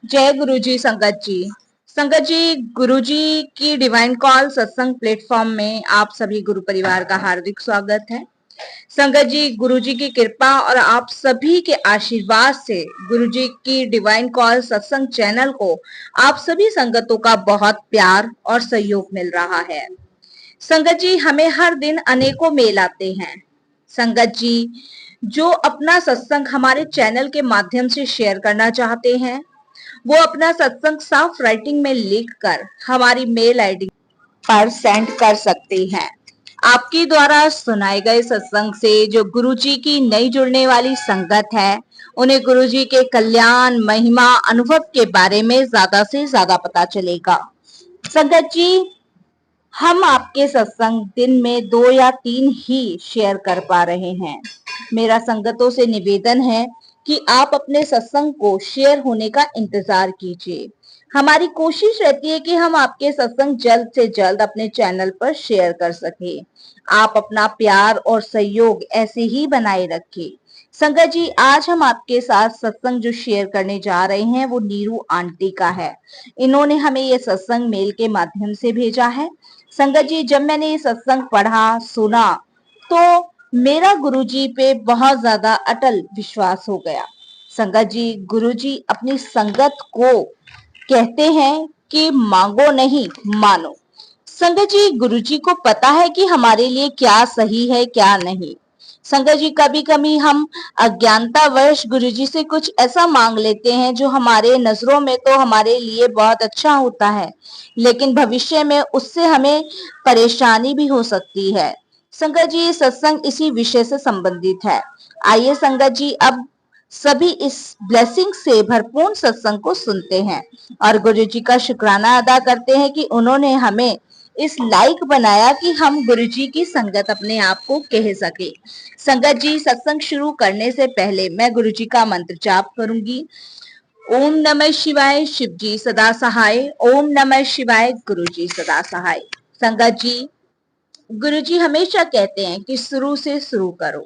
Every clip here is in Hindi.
जय गुरु जी। संगत जी, गुरु जी की डिवाइन कॉल सत्संग प्लेटफॉर्म में आप सभी गुरु परिवार का हार्दिक स्वागत है। संगत जी, गुरु जी की कृपा और आप सभी के आशीर्वाद से गुरु जी की डिवाइन कॉल सत्संग चैनल को आप सभी संगतों का बहुत प्यार और सहयोग मिल रहा है। संगत जी, हमें हर दिन अनेकों मेल आते हैं। संगत जी, जो अपना सत्संग हमारे चैनल के माध्यम से शेयर करना चाहते हैं, वो अपना सत्संग साफ राइटिंग में लिखकर हमारी मेल आईडी पर सेंड कर सकते हैं। आपके द्वारा सुनाए गए सत्संग से जो गुरुजी की नई जुड़ने वाली संगत है, उन्हें गुरुजी के कल्याण, महिमा, अनुभव के बारे में ज्यादा से ज्यादा पता चलेगा। संगत जी, हम आपके सत्संग दिन में 2 या 3 ही शेयर कर पा रहे हैं। मेरा संगतों से निवेदन है कि आप अपने सत्संग को शेयर होने का इंतजार कीजिए। हमारी कोशिश रहती है कि हम आपके सत्संग जल्द से जल्द अपने चैनल पर शेयर कर सके। आप अपना प्यार और सहयोग ऐसे ही बनाए रखें। संगत जी, आज हम आपके साथ सत्संग जो शेयर करने जा रहे हैं वो नीरू आंटी का है। इन्होंने हमें ये सत्संग मेल के माध्यम से भेजा है। संगत जी, जब मैंने ये सत्संग पढ़ा, सुना, तो मेरा गुरुजी पे बहुत ज्यादा अटल विश्वास हो गया। संगत जी, गुरुजी अपनी संगत को कहते हैं कि मांगो नहीं, मानो। संगत जी, गुरुजी को पता है कि हमारे लिए क्या सही है, क्या नहीं। संगत जी, कभी कभी हम अज्ञानतावश गुरुजी से कुछ ऐसा मांग लेते हैं जो हमारे नजरों में तो हमारे लिए बहुत अच्छा होता है, लेकिन भविष्य में उससे हमें परेशानी भी हो सकती है। संगत जी, सत्संग इसी विषय से संबंधित है। आइए संगत जी, अब सभी इस ब्लेसिंग से भरपूर सत्संग को सुनते हैं और गुरु जी का शुक्राना अदा करते हैं कि उन्होंने हमें इस लायक बनाया कि हम गुरु जी की संगत अपने आप को कह सके। संगत जी, सत्संग शुरू करने से पहले मैं गुरु जी का मंत्र जाप करूंगी। ओम नमः शिवाय, शिव जी सदा सहाय। ओम नमः शिवाय, गुरु जी सदा सहाय। संगत जी, गुरुजी हमेशा कहते हैं कि शुरू से शुरू करो।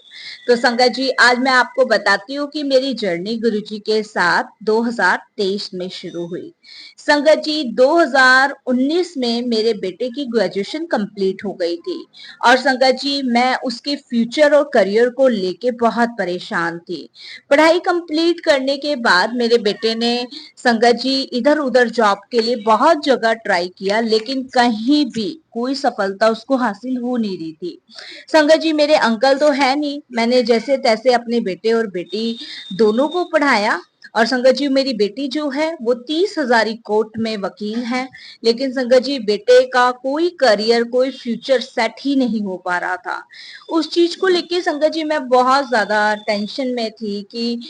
तो संगत जी, आज मैं आपको बताती हूँ कि मेरी जर्नी गुरुजी के साथ 2023 में शुरू हुई। संगत जी, 2019 में मेरे बेटे की ग्रेजुएशन कंप्लीट हो गई थी और संगत जी, मैं उसके फ्यूचर और करियर को लेके बहुत परेशान थी। पढ़ाई कंप्लीट करने के बाद मेरे बेटे ने संगत जी इधर उधर जॉब के लिए बहुत जगह ट्राई किया, लेकिन कहीं भी कोई सफलता उसको हासिल हो नहीं रही थी। संगत जी, मेरे अंकल तो है नहीं, मैंने जैसे तैसे अपने बेटे और बेटी दोनों को पढ़ाया। और संगत जी, मेरी बेटी जो है वो 30,000 कोर्ट में वकील है, लेकिन संगत जी बेटे का कोई करियर, कोई फ्यूचर सेट ही नहीं हो पा रहा था। उस चीज को लेके संगत जी मैं बहुत ज्यादा टेंशन में थी कि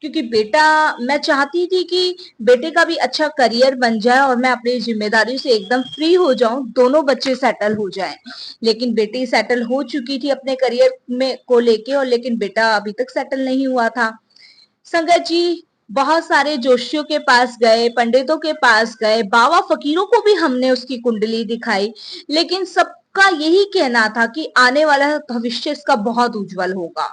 क्योंकि बेटा, मैं चाहती थी कि बेटे का भी अच्छा करियर बन जाए और मैं अपनी जिम्मेदारी से एकदम फ्री हो जाऊं, दोनों बच्चे सेटल हो जाएं। लेकिन बेटी सेटल हो चुकी थी अपने करियर में को लेके, और लेकिन बेटा अभी तक सेटल नहीं हुआ था। संगत जी, बहुत सारे जोशियों के पास गए, पंडितों के पास गए, बाबा फकीरों को भी हमने उसकी कुंडली दिखाई, लेकिन सबका यही कहना था कि आने वाला भविष्य इसका बहुत उज्जवल होगा।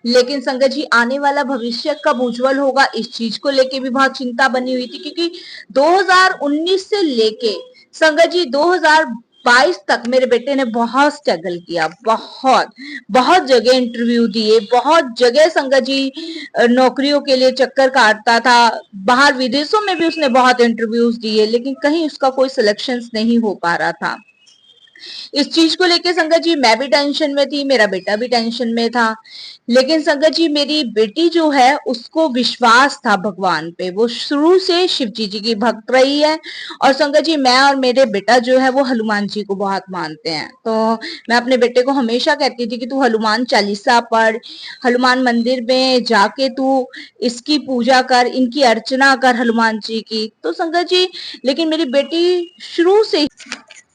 लेकिन संगत जी, आने वाला भविष्य कब उज्जवल होगा, इस चीज को लेके भी बहुत चिंता बनी हुई थी, क्योंकि 2019 से लेके संगत जी 2022 तक मेरे बेटे ने बहुत स्ट्रगल किया। बहुत बहुत जगह इंटरव्यू दिए, बहुत जगह संगत जी नौकरियों के लिए चक्कर काटता था। बाहर विदेशों में भी उसने बहुत इंटरव्यूज दिए, लेकिन कहीं उसका कोई सिलेक्शन नहीं हो पा रहा था। इस चीज को लेके संगत जी मैं भी टेंशन में थी, मेरा बेटा भी टेंशन में था। लेकिन संगत जी, मेरी बेटी जो है उसको विश्वास था भगवान पे, वो शुरू से शिव जी की भक्त रही है। और संगत जी, मैं और मेरे बेटा जो है वो हनुमान जी को बहुत मानते हैं। तो मैं अपने बेटे को हमेशा कहती थी कि तू हनुमान चालीसा पढ़, हनुमान मंदिर में जाके तू इसकी पूजा कर, इनकी अर्चना कर हनुमान जी की। तो संगत जी, लेकिन मेरी बेटी शुरू से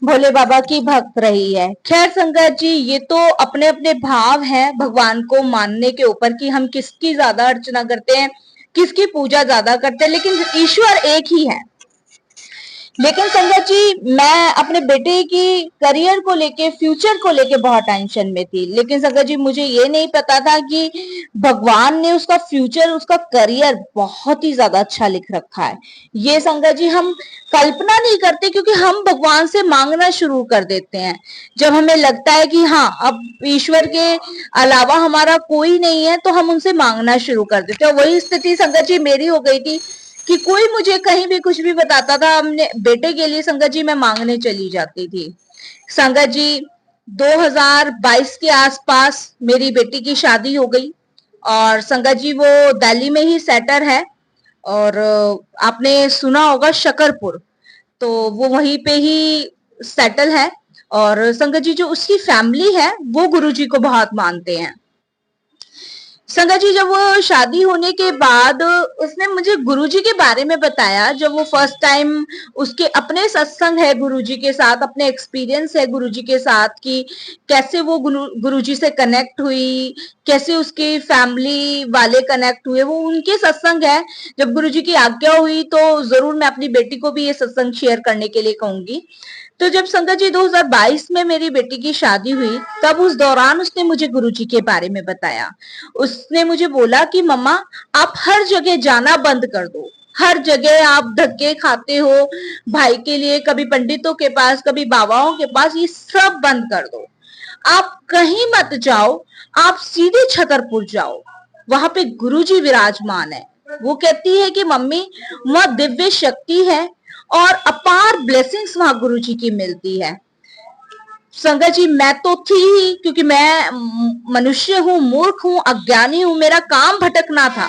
भोले बाबा की भक्त रही है। खैर संगत जी, ये तो अपने अपने भाव हैं भगवान को मानने के ऊपर कि हम किसकी ज्यादा अर्चना करते हैं, किसकी पूजा ज्यादा करते हैं, लेकिन ईश्वर एक ही है। लेकिन संगत जी मैं अपने बेटे की करियर को लेके, फ्यूचर को लेके बहुत टेंशन में थी। लेकिन संगत जी मुझे ये नहीं पता था कि भगवान ने उसका फ्यूचर, उसका करियर बहुत ही ज्यादा अच्छा लिख रखा है। ये संगत जी हम कल्पना नहीं करते, क्योंकि हम भगवान से मांगना शुरू कर देते हैं जब हमें लगता है कि हाँ अब ईश्वर के अलावा हमारा कोई नहीं है, तो हम उनसे मांगना शुरू कर देते हैं। वही स्थिति संगत जी मेरी हो गई थी कि कोई मुझे कहीं भी कुछ भी बताता था, हमने बेटे के लिए संगत जी मैं मांगने चली जाती थी। संगत जी 2022 के आसपास मेरी बेटी की शादी हो गई और संगत जी वो दिल्ली में ही सेटल है। और आपने सुना होगा शकरपुर, तो वो वहीं पे ही सेटल है। और संगत जी जो उसकी फैमिली है वो गुरुजी को बहुत मानते हैं। संगत जी जब वो शादी होने के बाद उसने मुझे गुरुजी के बारे में बताया, जब वो फर्स्ट टाइम उसके अपने सत्संग है गुरुजी के साथ, अपने एक्सपीरियंस है गुरुजी के साथ कि कैसे वो गुरुजी से कनेक्ट हुई, कैसे उसके फैमिली वाले कनेक्ट हुए, वो उनके सत्संग है। जब गुरुजी की आज्ञा हुई तो जरूर मैं अपनी बेटी को भी ये सत्संग शेयर करने के लिए कहूंगी। तो जब संगत जी 2022 में मेरी बेटी की शादी हुई, तब उस दौरान उसने मुझे गुरुजी के बारे में बताया। उसने मुझे बोला कि मम्मा आप हर जगह जाना बंद कर दो, हर जगह आप धक्के खाते हो भाई के लिए, कभी पंडितों के पास, कभी बाबाओं के पास, ये सब बंद कर दो। आप कहीं मत जाओ, आप सीधे छतरपुर जाओ, वहां पे गुरुजी विराजमान है। वो कहती है कि मम्मी वहां दिव्य शक्ति है और अपार ब्लेसिंग्स वहां गुरुजी की मिलती है। संगत जी मैं तो थी ही, क्योंकि मैं मनुष्य हूँ, मूर्ख हूँ, अज्ञानी हूँ, मेरा काम भटकना था।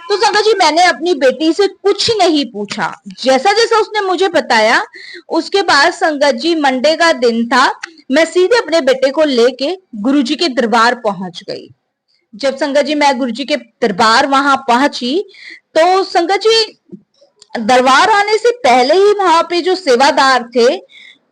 तो संगत जी मैंने अपनी बेटी से कुछ नहीं पूछा, जैसा जैसा उसने मुझे बताया। उसके बाद संगत जी मंडे का दिन था, मैं सीधे अपने बेटे को लेके गुरुजी के दरबार पहुंच गई। जब संगत जी मैं गुरुजी के दरबार वहां पहुंची, तो संगत जी दरबार आने से पहले ही वहां पे जो सेवादार थे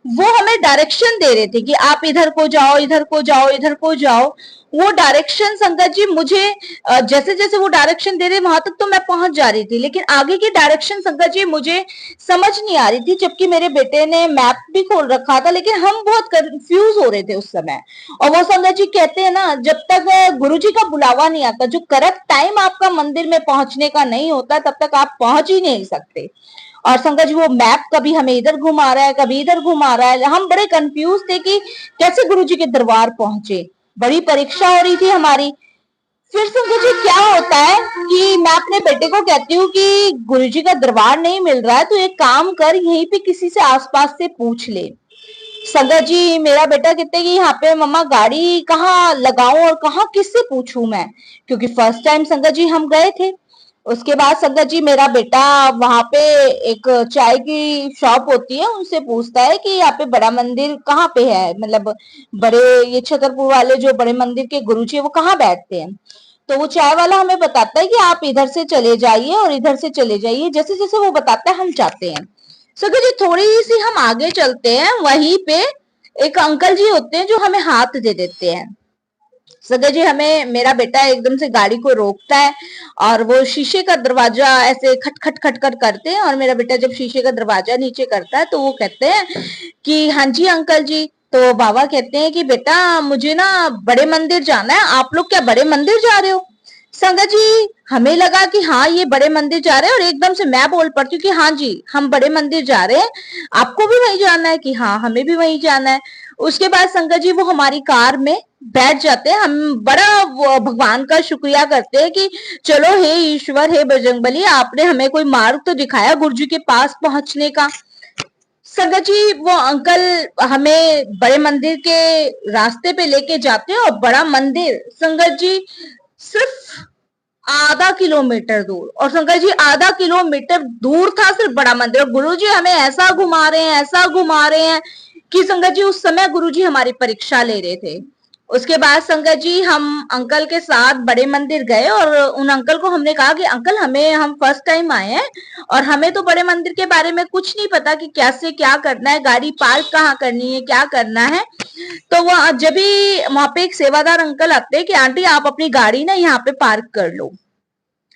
वो हमें डायरेक्शन दे रहे थे कि आप इधर को जाओ, इधर को जाओ, इधर को जाओ। वो डायरेक्शन संगत जी मुझे जैसे जैसे वो डायरेक्शन दे रहे वहां तक तो मैं पहुंच जा रही थी, लेकिन आगे की डायरेक्शन संगत जी मुझे समझ नहीं आ रही थी। जबकि मेरे बेटे ने मैप भी खोल रखा था, लेकिन हम बहुत कंफ्यूज हो रहे थे उस समय। और वो संगत जी कहते हैं ना, जब तक गुरु जी का बुलावा नहीं आता, जो करेक्ट टाइम आपका मंदिर में पहुंचने का नहीं होता, तब तक आप पहुंच ही नहीं सकते। और संगत जी वो मैप कभी हमें इधर घुमा रहा है, कभी इधर घुमा रहा है। हम बड़े कंफ्यूज थे कि कैसे गुरुजी के दरबार पहुंचे। बड़ी परीक्षा हो रही थी हमारी। फिर संगत जी क्या होता है कि मैं अपने बेटे को कहती हूँ कि गुरुजी का दरबार नहीं मिल रहा है, तो एक काम कर, यहीं पे किसी से आसपास से पूछ ले। संगत जी मेरा बेटा कहते कि यहाँ पे मम्मा गाड़ी कहाँ लगाऊं और कहाँ किससे पूछूं मैं, क्योंकि फर्स्ट टाइम संगत जी हम गए थे। उसके बाद संगत जी मेरा बेटा वहां पे एक चाय की शॉप होती है, उनसे पूछता है कि यहाँ पे बड़ा मंदिर कहाँ पे है, मतलब बड़े ये छतरपुर वाले जो बड़े मंदिर के गुरुजी है वो कहाँ बैठते हैं। तो वो चाय वाला हमें बताता है कि आप इधर से चले जाइए और इधर से चले जाइए। जैसे जैसे वो बताता है हम जाते हैं। सगे जी थोड़ी सी हम आगे चलते हैं, वहीं पे एक अंकल जी होते हैं जो हमें हाथ दे देते हैं। सगे जी हमें, मेरा बेटा एकदम से गाड़ी को रोकता है और वो शीशे का दरवाजा ऐसे खट खट खट खट करते हैं। और मेरा बेटा जब शीशे का दरवाजा नीचे करता है तो वो कहते हैं कि हाँ जी अंकल जी। तो बाबा कहते हैं कि बेटा मुझे ना बड़े मंदिर जाना है, आप लोग क्या बड़े मंदिर जा रहे हो? संगत जी हमें लगा कि हाँ ये बड़े मंदिर जा रहे हैं, और एकदम से मैं बोल पड़ती हूँ कि हाँ जी हम बड़े मंदिर जा रहे हैं, आपको भी वहीं जाना है? कि हाँ हमें भी वहीं जाना है। उसके बाद संगत जी वो हमारी कार में बैठ जाते हैं। हम बड़ा भगवान का शुक्रिया करते हैं कि चलो हे ईश्वर, हे बजरंगबली, आपने हमें कोई मार्ग तो दिखाया गुरुजी के पास पहुंचने का। संगत जी वो अंकल हमें बड़े मंदिर के रास्ते पे लेके जाते हैं, और बड़ा मंदिर संगत जी सिर्फ आधा किलोमीटर दूर, और शंकर जी आधा किलोमीटर दूर था सिर्फ बड़ा मंदिर, और गुरुजी हमें ऐसा घुमा रहे हैं, ऐसा घुमा रहे हैं कि संगत जी उस समय गुरुजी हमारी परीक्षा ले रहे थे। उसके बाद संगत जी हम अंकल के साथ बड़े मंदिर गए, और उन अंकल को हमने कहा कि अंकल हमें, हम फर्स्ट टाइम आए हैं और हमें तो बड़े मंदिर के बारे में कुछ नहीं पता कि कैसे क्या करना है, गाड़ी पार्क कहाँ करनी है, क्या करना है। तो वो जब भी वहां पे एक सेवादार अंकल आते हैं कि आंटी आप अपनी गाड़ी ना यहाँ पे पार्क कर लो।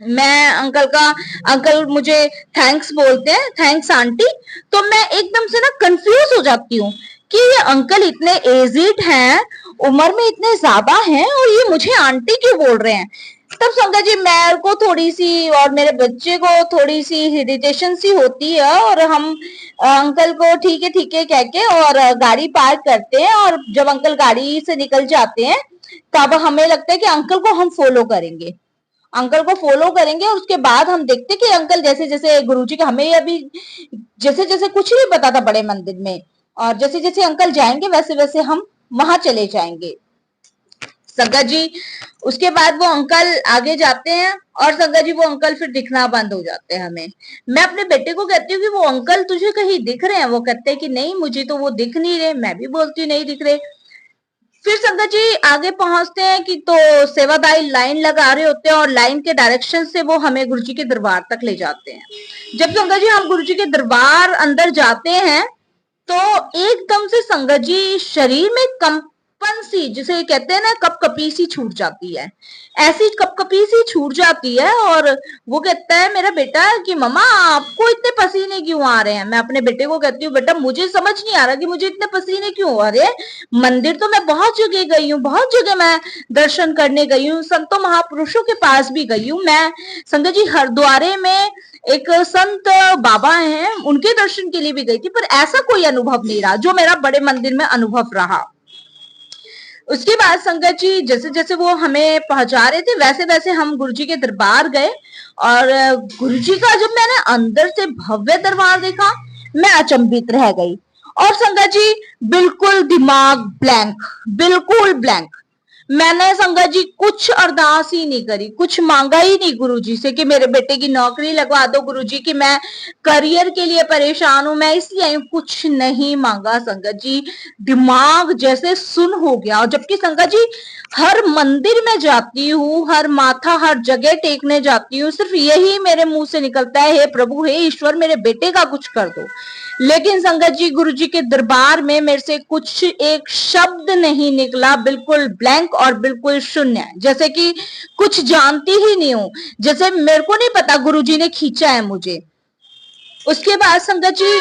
मैं अंकल मुझे थैंक्स बोलते हैं, थैंक्स आंटी। तो मैं एकदम से ना कंफ्यूज हो जाती हूँ कि ये अंकल इतने एजिड हैं, उम्र में इतने ज्यादा हैं, और ये मुझे आंटी क्यों बोल रहे हैं। तब संगत जी मेरे को थोड़ी सी और मेरे बच्चे को थोड़ी सी इरिटेशन सी होती है, और हम अंकल को ठीक है कह के और गाड़ी पार्क करते हैं, और जब अंकल गाड़ी से निकल जाते हैं तब हमें लगता है कि अंकल को हम फॉलो करेंगे, अंकल को फॉलो करेंगे। और उसके बाद हम देखते कि अंकल जैसे जैसे गुरुजी का, हमें अभी जैसे जैसे कुछ नहीं पता था बड़े मंदिर में, और जैसे जैसे अंकल जाएंगे वैसे वैसे हम वहां चले जाएंगे। संगत जी उसके बाद वो अंकल आगे जाते हैं, और संगत जी वो अंकल फिर दिखना बंद हो जाते हैं हमें। मैं अपने बेटे को कहती हूँ कि वो अंकल तुझे कहीं दिख रहे हैं, वो कहते हैं कि नहीं मुझे तो वो दिख नहीं रहे। मैं भी बोलती हूँ नहीं दिख रहे। फिर संगत जी आगे पहुंचते हैं कि तो सेवादाई लाइन लगा रहे होते हैं, और लाइन के डायरेक्शन से वो हमें गुरुजी के दरबार तक ले जाते हैं। जब संगत जी हम गुरुजी के दरबार अंदर जाते हैं तो एकदम से संगत जी शरीर में कंपन सी, जिसे कहते हैं ना कपकपी सी छूट जाती है, ऐसी कपकपी सी छूट जाती है। और वो कहता है मेरा बेटा कि मम्मा आपको इतने पसीने क्यों आ रहे हैं। मैं अपने बेटे को कहती हूँ बेटा मुझे समझ नहीं आ रहा कि मुझे इतने पसीने क्यों आ रहे हैं। मंदिर तो मैं बहुत जगह गई हूँ, बहुत जगह मैं दर्शन करने गई हूँ, संतों महापुरुषों के पास भी गई हूँ। मैं संगत जी हरिद्वारे में एक संत बाबा हैं उनके दर्शन के लिए भी गई थी, पर ऐसा कोई अनुभव नहीं रहा जो मेरा बड़े मंदिर में अनुभव रहा। उसके बाद संगत जी जैसे जैसे वो हमें पहुंचा रहे थे वैसे वैसे हम गुरुजी के दरबार गए, और गुरुजी का जब मैंने अंदर से भव्य दरबार देखा मैं अचंभित रह गई। और संगत जी बिल्कुल दिमाग ब्लैंक, बिल्कुल ब्लैंक। मैंने संगत जी कुछ अरदास ही नहीं करी, कुछ मांगा ही नहीं गुरुजी से कि मेरे बेटे की नौकरी लगवा दो गुरुजी, की मैं करियर के लिए परेशान हूं, मैं इसलिए आई हूं, कुछ नहीं मांगा संगत जी। दिमाग जैसे सुन हो गया। और जबकि संगत जी हर मंदिर में जाती हूँ, हर माथा हर जगह टेकने जाती हूँ, सिर्फ यही मेरे मुंह से निकलता है हे प्रभु हे ईश्वर मेरे बेटे का कुछ कर दो। लेकिन संगत जी गुरु जी के दरबार में मेरे से कुछ एक शब्द नहीं निकला, बिल्कुल ब्लैंक और बिल्कुल शून्य, जैसे कि कुछ जानती ही नहीं हूं, जैसे मेरे को नहीं पता गुरु जी ने खींचा है मुझे। उसके बाद संगत जी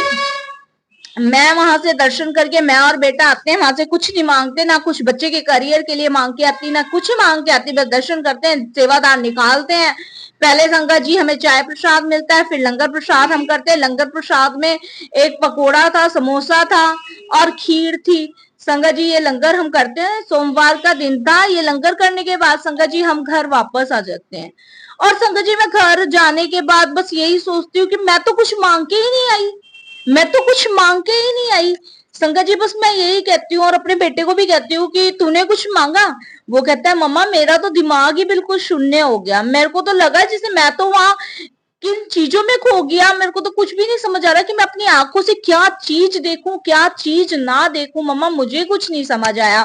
मैं वहां से दर्शन करके मैं और बेटा आते हैं, वहां से कुछ नहीं मांगते, ना कुछ बच्चे के करियर के लिए मांग के आती, ना कुछ मांग के आती, बस दर्शन करते हैं, सेवादार निकालते हैं। पहले संगत जी हमें चाय प्रसाद मिलता है, फिर लंगर प्रसाद हम करते हैं। लंगर प्रसाद में एक पकोड़ा था, समोसा था और खीर थी। संगत जी ये लंगर हम करते हैं, सोमवार का दिन था। ये लंगर करने के बाद संगत जी हम घर वापस आ जाते हैं। और संगत जी मैं घर जाने के बाद बस यही सोचती हूँ कि मैं तो कुछ मांग के ही नहीं आई, मैं तो कुछ मांग के ही नहीं आई। संगत जी बस मैं यही कहती हूँ और अपने बेटे को भी कहती हूँ कि तूने कुछ मांगा। वो कहता है मम्मा मेरा तो दिमाग ही बिल्कुल शून्य हो गया, मेरे को तो लगा जैसे मैं तो वहां किन चीजों में खो गया, मेरे को तो कुछ भी नहीं समझ आ रहा कि मैं अपनी आंखों से क्या चीज देखूं क्या चीज ना देखूं। मम्मा मुझे कुछ नहीं समझ आया।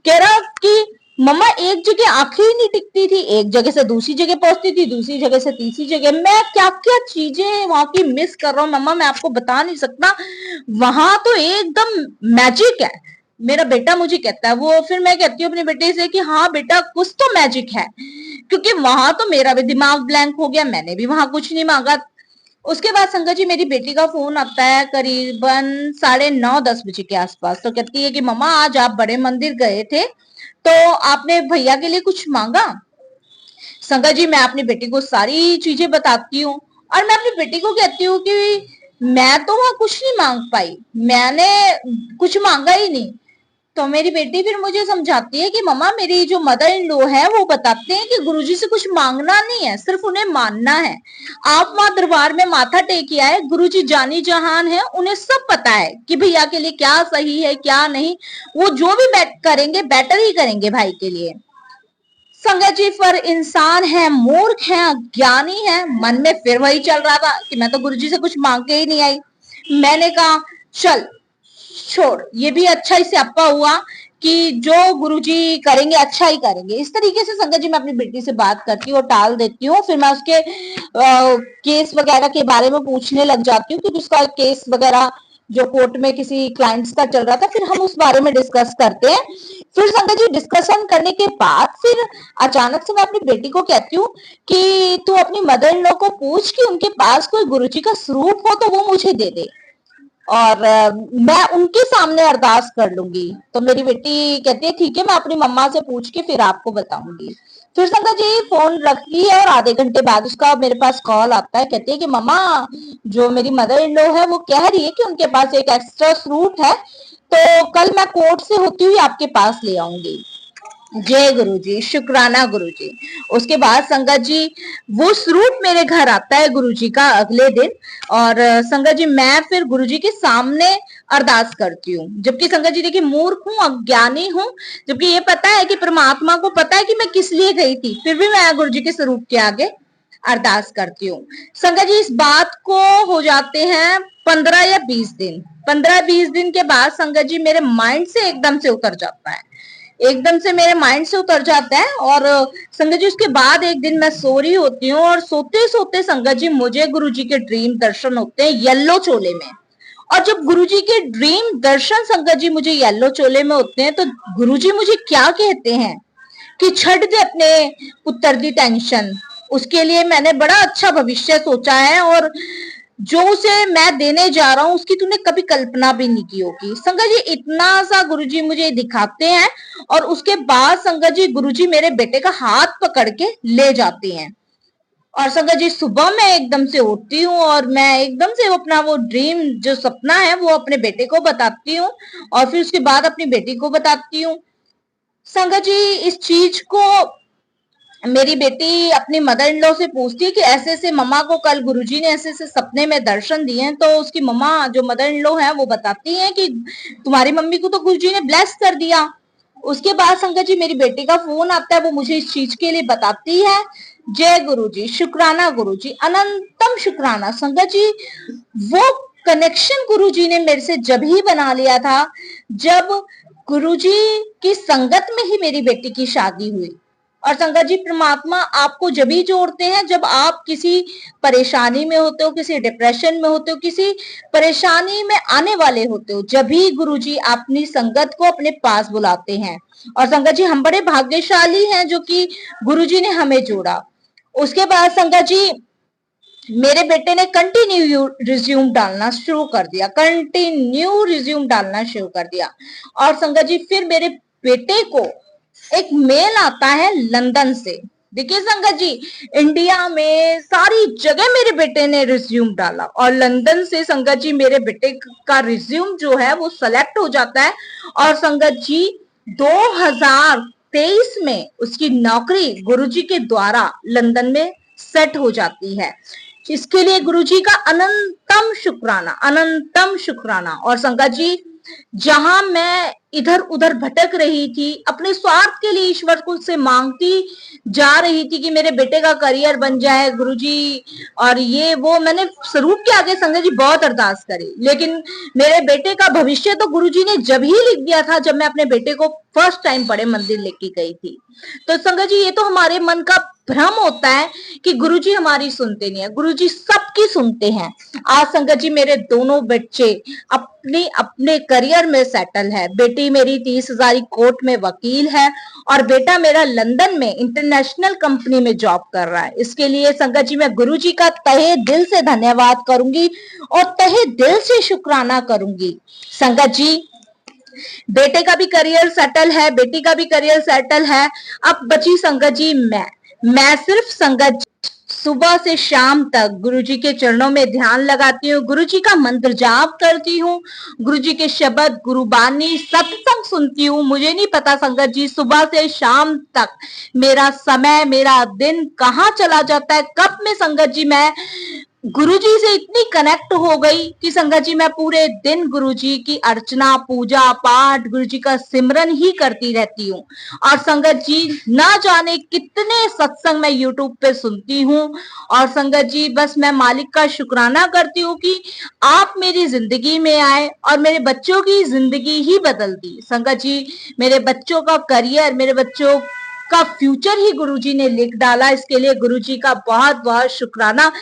कह रहा कि मम्मा एक जगह आंखें ही नहीं टिकती थी, एक जगह से दूसरी जगह पहुंचती थी, दूसरी जगह से तीसरी जगह, मैं क्या क्या चीजें वहां की मिस कर रहा हूँ मम्मा मैं आपको बता नहीं सकता। वहां तो एकदम मैजिक है। मेरा बेटा मुझे कहता है वो, फिर मैं कहती हूँ अपने बेटे से कि हाँ बेटा कुछ तो मैजिक है, क्योंकि वहां तो मेरा भी दिमाग ब्लैंक हो गया, मैंने भी वहां कुछ नहीं मांगा। उसके बाद संगत जी मेरी बेटी का फोन आता है करीबन 9:30-10 बजे के आसपास, तो कहती है कि मम्मा आज आप बड़े मंदिर गए थे तो आपने भैया के लिए कुछ मांगा। संगत जी मैं अपनी बेटी को सारी चीजें बताती हूँ, और मैं अपनी बेटी को कहती हूँ कि मैं तो वहां कुछ नहीं मांग पाई, मैंने कुछ मांगा ही नहीं। तो मेरी बेटी फिर मुझे समझाती है कि मम्मा मेरी जो मदर इन लॉ है वो बताते हैं कि गुरुजी से कुछ मांगना नहीं है, सिर्फ उन्हें मानना है। आप वहां दरबार में माथा टेक आए, गुरुजी जानी जहान है, उन्हें सब पता है कि भैया के लिए क्या सही है क्या नहीं, वो जो भी करेंगे बेटर ही करेंगे भाई के लिए। संगत जी पर इंसान है, मूर्ख है, अज्ञानी है, मन में फिर वही चल रहा था कि मैं तो गुरुजी से कुछ मांग के ही नहीं आई। मैंने कहा चल छोड़, ये भी अच्छा ही स्यापा हुआ कि जो गुरुजी करेंगे अच्छा ही करेंगे। इस तरीके से संगत जी मैं अपनी बेटी से बात करती हूँ और टाल देती हूँ। फिर मैं उसके केस वगैरह के बारे में पूछने लग जाती हूँ कि उसका केस वगैरह जो कोर्ट में किसी क्लाइंट्स का चल रहा था, फिर हम उस बारे में डिस्कस करते हैं। फिर संगत जी डिस्कशन करने के बाद फिर अचानक से मैं अपनी बेटी को कहती हूँ कि तू अपनी मदर इन लॉ को पूछ कि उनके पास कोई गुरुजी का स्वरूप हो तो वो मुझे दे दे और मैं उनके सामने अरदास कर लूंगी। तो मेरी बेटी कहती है ठीक है, मैं अपनी मम्मा से पूछ के फिर आपको बताऊंगी। फिर संगत जी फोन रखी है और आधे घंटे बाद उसका मेरे पास कॉल आता है। कहती है कि मम्मा, जो मेरी मदर इन लॉ है वो कह रही है कि उनके पास एक एक्स्ट्रा फ्रूट है, तो कल मैं कोर्ट से होती हुई आपके पास ले आऊंगी। जय गुरु जी, शुक्राना गुरु जी। उसके बाद संगत जी वो स्वरूप मेरे घर आता है गुरु जी का अगले दिन, और संगत जी मैं फिर गुरु जी के सामने अरदास करती हूँ। जबकि संगत जी देखिए मूर्ख हूँ, अज्ञानी हूँ, जबकि ये पता है कि परमात्मा को पता है कि मैं किस लिए गई थी, फिर भी मैं गुरु जी के स्वरूप के आगे अरदास करती हूँ। संगत जी इस बात को हो जाते हैं 15 या 20 दिन। 15-20 दिन के बाद संगत जी मेरे माइंड से एकदम से उतर जाता है, एकदम से मेरे माइंड से उतर जाता है। और संगत जी उसके बाद एक दिन मैं सो रही होती हूँ और सोते सोते संगत जी मुझे गुरु जी के ड्रीम दर्शन होते हैं येलो चोले में। और जब गुरु जी के ड्रीम दर्शन संगत जी मुझे येलो चोले में होते हैं तो गुरु जी मुझे क्या कहते हैं कि छੱਡ दे अपने पुत्र दी टेंशन, उसके लिए मैंने बड़ा अच्छा भविष्य सोचा है और जो उसे मैं देने जा रहा हूं उसकी तूने कभी कल्पना भी नहीं की होगी। संगत जी इतना सा गुरुजी मुझे दिखाते हैं और उसके बाद संगत जी गुरुजी मेरे बेटे का हाथ पकड़ के ले जाते हैं। और संगत जी सुबह मैं एकदम से उठती हूँ और मैं एकदम से अपना वो ड्रीम जो सपना है वो अपने बेटे को बताती हूँ और फिर उसके बाद अपनी बेटी को बताती हूँ। संगत जी इस चीज को मेरी बेटी अपनी मदर इन लॉ से पूछती है कि ऐसे ऐसे मम्मा को कल गुरुजी ने ऐसे ऐसे सपने में दर्शन दिए हैं। तो उसकी मम्मा जो मदर इन लॉ है वो बताती हैं कि तुम्हारी मम्मी को तो गुरुजी ने ब्लेस कर दिया। उसके बाद संगत जी मेरी बेटी का फोन आता है, वो मुझे इस चीज के लिए बताती है। जय गुरु जी, शुक्राना गुरु जी, अनंतम शुक्राना। संगत जी वो कनेक्शन गुरु जी ने मेरे से जब ही बना लिया था जब गुरु जी की संगत में ही मेरी बेटी की शादी हुई। और संगत जी परमात्मा आपको जब ही जोड़ते हैं जब आप किसी परेशानी में होते हो, किसी डिप्रेशन में होते हो, किसी परेशानी में आने वाले होते हो, जब भी गुरु जी अपनी संगत को अपने पास बुलाते हैं। और संगत जी हम बड़े भाग्यशाली हैं जो कि गुरु जी ने हमें जोड़ा। उसके बाद संगत जी मेरे बेटे ने कंटिन्यू रिज्यूम डालना शुरू कर दिया, कंटिन्यू रिज्यूम डालना शुरू कर दिया। और संगत जी फिर मेरे बेटे को एक मेल आता है लंदन से। देखिए संगत जी इंडिया में सारी जगह मेरे बेटे ने रिज्यूम डाला और लंदन से संगत जी मेरे बेटे का रिज्यूम जो है वो सेलेक्ट हो जाता है। और संगत जी 2023 में उसकी नौकरी गुरुजी के द्वारा लंदन में सेट हो जाती है। इसके लिए गुरुजी का अनंतम शुक्राना, अनंतम शुक्राना। और संगत जी जहां मैं इधर उधर भटक रही थी, अपने स्वार्थ के लिए ईश्वर को से मांगती जा रही थी कि मेरे बेटे का करियर बन जाए गुरुजी, और ये वो मैंने स्वरूप के आगे संगत जी बहुत अरदास करी, लेकिन मेरे बेटे का भविष्य तो गुरुजी ने जब ही लिख दिया था जब मैं अपने बेटे को फर्स्ट टाइम बड़े मंदिर लेके गई थी। तो संगत जी ये तो हमारे मन का भ्रम होता है कि गुरुजी हमारी सुनते नहीं है, गुरुजी सबकी सुनते हैं। आज संगत जी मेरे दोनों बच्चे अपने अपने करियर में सेटल है। बेटी मेरी 30,000 कोर्ट में वकील है और बेटा मेरा लंदन में इंटरनेशनल कंपनी में जॉब कर रहा है। इसके लिए संगत जी मैं गुरुजी का तहे दिल से धन्यवाद करूंगी और तहे दिल से शुक्राना करूंगी। संगत जी बेटे का भी करियर सेटल है, बेटी का भी करियर सेटल है। अब बची संगत जी मैं सिर्फ संगत सुबह से शाम तक गुरुजी के चरणों में ध्यान लगाती हूँ, गुरुजी का मंत्र जाप करती हूँ, गुरुजी के शब्द गुरुबानी सत्संग सुनती हूँ। मुझे नहीं पता संगत जी सुबह से शाम तक मेरा समय मेरा दिन कहाँ चला जाता है, कब में संगत जी मैं गुरुजी से इतनी कनेक्ट हो गई कि संगत जी मैं पूरे दिन गुरुजी की अर्चना पूजा पाठ गुरुजी का सिमरन ही करती रहती हूँ। और संगत जी ना जाने कितने सत्संग मैं यूट्यूब पे सुनती हूँ। और संगत जी बस मैं मालिक का शुक्राना करती हूँ कि आप मेरी जिंदगी में आए और मेरे बच्चों की जिंदगी ही बदल दी। संगत जी मेरे बच्चों का करियर, मेरे बच्चों का फ्यूचर ही गुरुजी ने लिख डाला। इसके लिए गुरुजी का बहुत बहुत शुक्राना।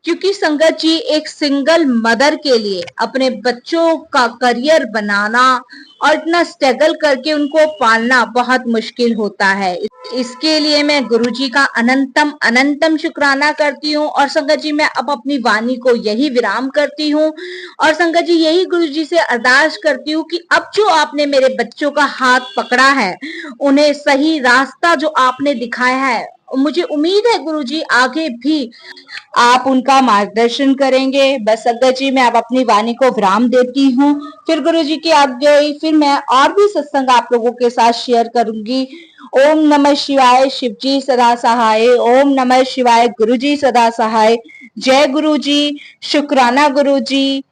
क्योंकि संगत जी एक सिंगल मदर के लिए अपने बच्चों का करियर बनाना और इतना स्ट्रगल करके उनको पालना बहुत मुश्किल होता है। इसके लिए मैं गुरुजी का अनंतम अनंतम शुक्राना करती हूँ और संगत जी मैं अब अपनी वाणी को यही विराम करती हूँ और संगत जी यही गुरुजी से अरदास करती हूँ कि अब जो आपने मेरे बच्चों का हाथ पकड़ा है, उन्हें सही रास्ता जो आपने दिखाया है, मुझे उम्मीद है गुरुजी आगे भी आप उनका मार्गदर्शन करेंगे। बस संगत जी मैं अब अपनी वाणी को विराम देती हूँ। फिर गुरुजी की आज्ञा हुई फिर मैं और भी सत्संग आप लोगों के साथ शेयर करूंगी। ओम नमः शिवाय, शिव जी सदा सहाय। ओम नमः शिवाय, गुरु जी सदा सहाय। जय गुरु जी, शुक्राना गुरु जी।